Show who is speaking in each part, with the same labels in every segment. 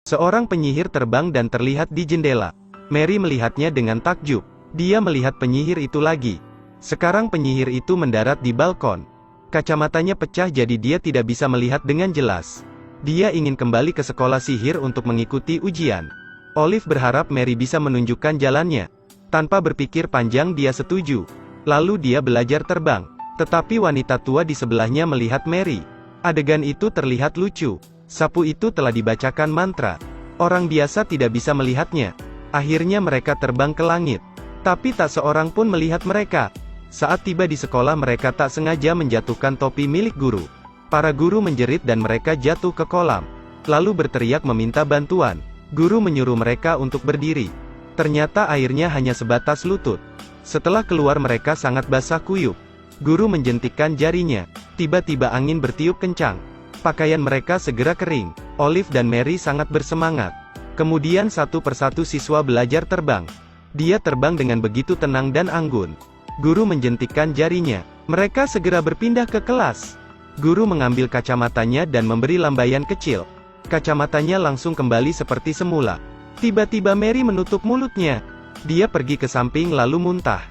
Speaker 1: Seorang penyihir terbang dan terlihat di jendela. Mary melihatnya dengan takjub. Dia melihat penyihir itu lagi. Sekarang penyihir itu mendarat di balkon. Kacamatanya pecah jadi dia tidak bisa melihat dengan jelas. Dia ingin kembali ke sekolah sihir untuk mengikuti ujian. Olive berharap Mary bisa menunjukkan jalannya. Tanpa berpikir panjang dia setuju. Lalu dia belajar terbang. Tetapi wanita tua di sebelahnya melihat Mary. Adegan itu terlihat lucu. Sapu itu telah dibacakan mantra. Orang biasa tidak bisa melihatnya. Akhirnya mereka terbang ke langit. Tapi tak seorang pun melihat mereka. Saat tiba di sekolah mereka tak sengaja menjatuhkan topi milik guru. Para guru menjerit dan mereka jatuh ke kolam. Lalu berteriak meminta bantuan. Guru menyuruh mereka untuk berdiri. Ternyata airnya hanya sebatas lutut. Setelah keluar mereka sangat basah kuyup. Guru menjentikkan jarinya. Tiba-tiba angin bertiup kencang. Pakaian mereka segera kering. Olive dan Mary sangat bersemangat. Kemudian satu persatu siswa belajar terbang. Dia terbang dengan begitu tenang dan anggun. Guru menjentikkan jarinya. Mereka segera berpindah ke kelas. Guru mengambil kacamatanya dan memberi lambaian kecil. Kacamatanya langsung kembali seperti semula. Tiba-tiba Mary menutup mulutnya. Dia pergi ke samping lalu muntah.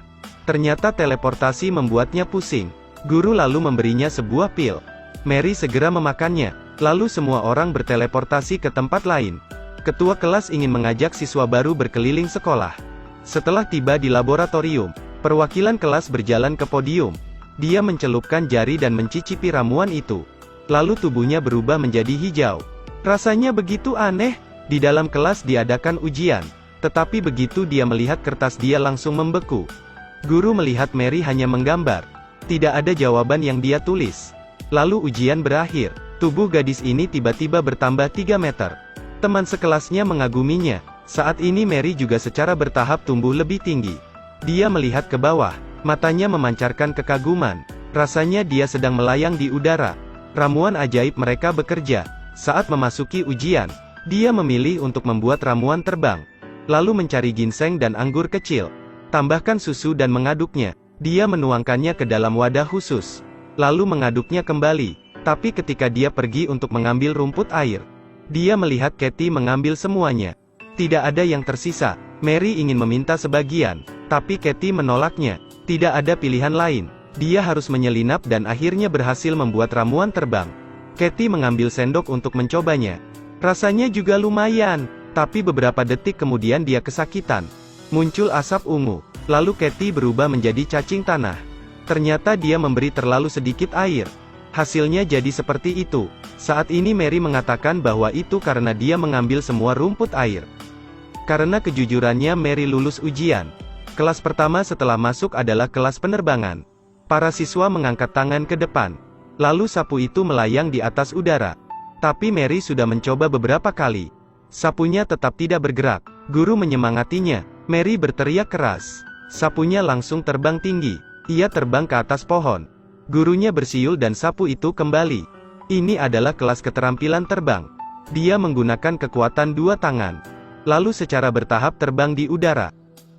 Speaker 1: Ternyata teleportasi membuatnya pusing. Guru lalu memberinya sebuah pil. Mary segera memakannya. Lalu semua orang berteleportasi ke tempat lain. Ketua kelas ingin mengajak siswa baru berkeliling sekolah. Setelah tiba di laboratorium, perwakilan kelas berjalan ke podium. Dia mencelupkan jari dan mencicipi ramuan itu. Lalu tubuhnya berubah menjadi hijau. Rasanya begitu aneh. Di dalam kelas diadakan ujian. Tetapi begitu dia melihat kertas dia langsung membeku. Guru melihat Mary hanya menggambar. Tidak ada jawaban yang dia tulis. Lalu ujian berakhir. Tubuh gadis ini tiba-tiba bertambah 3 meter. Teman sekelasnya mengaguminya. Saat ini Mary juga secara bertahap tumbuh lebih tinggi. Dia melihat ke bawah. Matanya memancarkan kekaguman. Rasanya dia sedang melayang di udara. Ramuan ajaib mereka bekerja. Saat memasuki ujian, dia memilih untuk membuat ramuan terbang. Lalu mencari ginseng dan anggur kecil. Tambahkan susu dan mengaduknya. Dia menuangkannya ke dalam wadah khusus. Lalu mengaduknya kembali. Tapi ketika dia pergi untuk mengambil rumput air, dia melihat Katie mengambil semuanya. Tidak ada yang tersisa. Mary ingin meminta sebagian, tapi Katie menolaknya. Tidak ada pilihan lain. Dia harus menyelinap dan akhirnya berhasil membuat ramuan terbang. Katie mengambil sendok untuk mencobanya. Rasanya juga lumayan, tapi beberapa detik kemudian dia kesakitan. Muncul asap ungu. Lalu Katie berubah menjadi cacing tanah. Ternyata dia memberi terlalu sedikit air. Hasilnya jadi seperti itu. Saat ini Mary mengatakan bahwa itu karena dia mengambil semua rumput air. Karena kejujurannya Mary lulus ujian. Kelas pertama setelah masuk adalah kelas penerbangan. Para siswa mengangkat tangan ke depan. Lalu sapu itu melayang di atas udara. Tapi Mary sudah mencoba beberapa kali. Sapunya tetap tidak bergerak. Guru menyemangatinya. Mary berteriak keras. Sapunya langsung terbang tinggi. Ia terbang ke atas pohon. Gurunya bersiul dan sapu itu kembali. Ini adalah kelas keterampilan terbang. Dia menggunakan kekuatan 2 tangan. Lalu secara bertahap terbang di udara.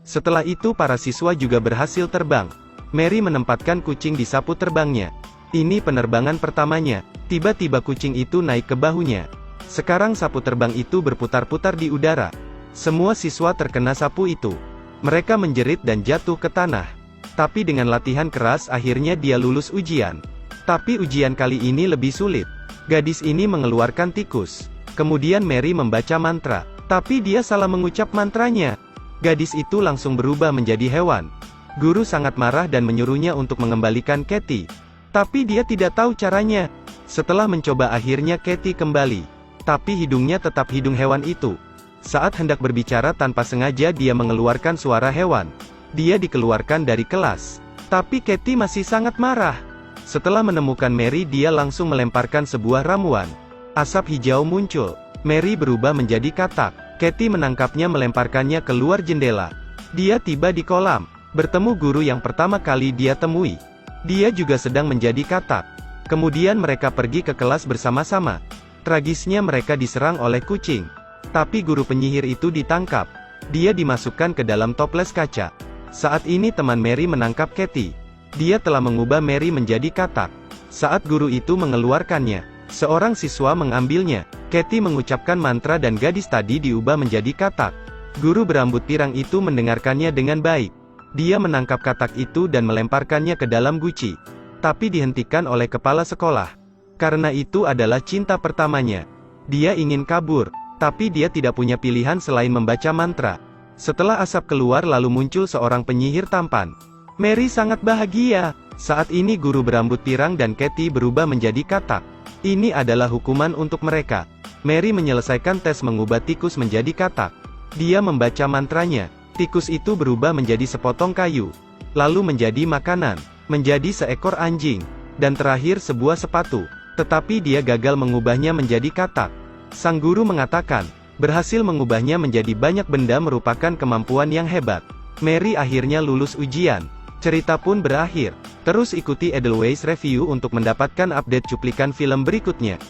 Speaker 1: Setelah itu para siswa juga berhasil terbang. Mary menempatkan kucing di sapu terbangnya. Ini penerbangan pertamanya. Tiba-tiba kucing itu naik ke bahunya. Sekarang sapu terbang itu berputar-putar di udara. Semua siswa terkena sapu itu. Mereka menjerit dan jatuh ke tanah. Tapi dengan latihan keras akhirnya dia lulus ujian. Tapi ujian kali ini lebih sulit. Gadis ini mengeluarkan tikus. Kemudian Mary membaca mantra. Tapi dia salah mengucap mantranya. Gadis itu langsung berubah menjadi hewan. Guru sangat marah dan menyuruhnya untuk mengembalikan Katie. Tapi dia tidak tahu caranya. Setelah mencoba akhirnya Katie kembali. Tapi hidungnya tetap hidung hewan itu. Saat hendak berbicara tanpa sengaja dia mengeluarkan suara hewan. Dia dikeluarkan dari kelas. Tapi Katie masih sangat marah. Setelah menemukan Mary dia langsung melemparkan sebuah ramuan. Asap hijau muncul. Mary berubah menjadi katak. Katie menangkapnya melemparkannya keluar jendela. Dia tiba di kolam. Bertemu guru yang pertama kali dia temui. Dia juga sedang menjadi katak. Kemudian mereka pergi ke kelas bersama-sama. Tragisnya mereka diserang oleh kucing. Tapi guru penyihir itu ditangkap. Dia dimasukkan ke dalam toples kaca. Saat ini teman Mary menangkap Katie. Dia telah mengubah Mary menjadi katak. Saat guru itu mengeluarkannya, seorang siswa mengambilnya. Katie mengucapkan mantra dan gadis tadi diubah menjadi katak. Guru berambut pirang itu mendengarkannya dengan baik. Dia menangkap katak itu dan melemparkannya ke dalam guci. Tapi dihentikan oleh kepala sekolah. Karena itu adalah cinta pertamanya. Dia ingin kabur, tapi dia tidak punya pilihan selain membaca mantra. Setelah asap keluar lalu muncul seorang penyihir tampan. Mary sangat bahagia. Saat ini guru berambut pirang dan Katie berubah menjadi katak. Ini adalah hukuman untuk mereka. Mary menyelesaikan tes mengubah tikus menjadi katak. Dia membaca mantranya. Tikus itu berubah menjadi sepotong kayu. Lalu menjadi makanan. Menjadi seekor anjing. Dan terakhir sebuah sepatu. Tetapi dia gagal mengubahnya menjadi katak. Sang guru mengatakan, berhasil mengubahnya menjadi banyak benda merupakan kemampuan yang hebat. Mary akhirnya lulus ujian. Cerita pun berakhir. Terus ikuti Edelweiss Review untuk mendapatkan update cuplikan film berikutnya.